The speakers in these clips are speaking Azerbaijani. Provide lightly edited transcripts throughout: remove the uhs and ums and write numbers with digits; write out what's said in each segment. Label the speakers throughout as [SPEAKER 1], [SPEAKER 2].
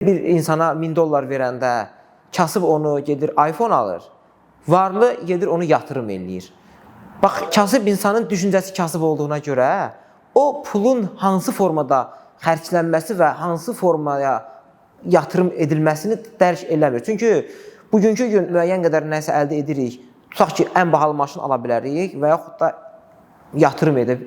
[SPEAKER 1] Bir insana 1000 dollar verəndə kasıb onu gedir iPhone alır, varlı gedir onu yatırım eləyir. Bax, kasıb insanın düşüncəsi kasıb olduğuna görə o pulun hansı formada xərclənməsi və hansı formaya yatırım edilməsini dərk eləmir. Çünki bugünkü gün müəyyən qədər nəsə əldə edirik, tutaq ki, ən bahalı maşın ala bilərik və yaxud da yatırım edib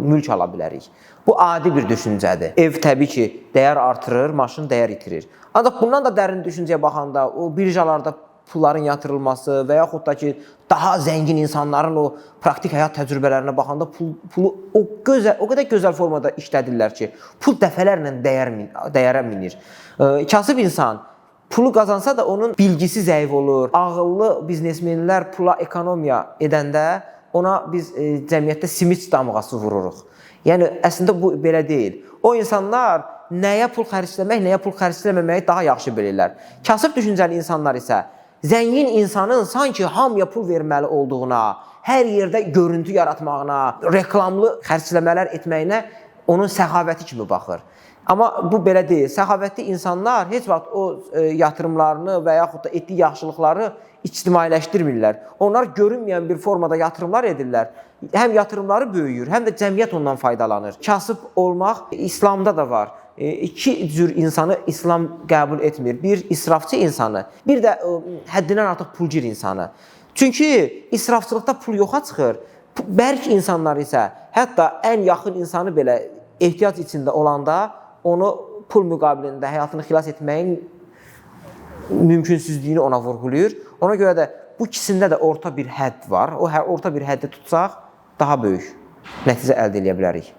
[SPEAKER 1] mülk ala bilərik. Bu adi bir düşüncədir. Ev təbii ki, dəyər artırır, maşın dəyər itirir. Ancaq bundan da dərin düşüncəyə baxanda, o birjalarda pulların yatırılması və yaxud da ki, daha zəngin insanların o praktik həyat təcrübələrinə baxanda pulu o qədər gözəl formada işlədirlər ki, pul dəfələrlə dəyərə minir. Kasıb insan pulu qazansa da onun bilgisi zəif olur. Ağıllı biznesmenlər pula ekonomiya edəndə ona biz cəmiyyətdə simit damğası vururuq. Yəni, əslində bu belə deyil. O insanlar nəyə pul xərcləmək, nəyə pul xərcləməməyi daha yaxşı bilirlər. Kasıb düşüncəli insanlar isə zəngin insanın sanki hamıya pul verməli olduğuna, hər yerdə görüntü yaratmağına, reklamlı xərcləmələr etməyinə onun səxavəti kimi baxır. Amma bu belə deyil. Səxavətli insanlar heç vaxt o yatırımlarını və yaxud da etdiyi yaxşılıqları ictimailəşdirmirlər. Onlar görünməyən bir formada yatırımlar edirlər. Həm yatırımları böyüyür, həm də cəmiyyət ondan faydalanır. Kasıb olmaq İslamda da var. İki cür insanı İslam qəbul etmir. Bir, israfçı insanı, bir də həddindən artıq pulcir insanı. Çünki israfçılıqda pul yoxa çıxır. Bərk insanlar isə hətta ən yaxın insanı belə ehtiyac içində olanda onu pul müqabilində həyatını xilas etməyin mümkünsüzlüyünü ona vurğulayır. Ona görə də bu ikisində də orta bir hədd var. O orta bir həddi tutsaq daha böyük nəticə əldə edə bilərik.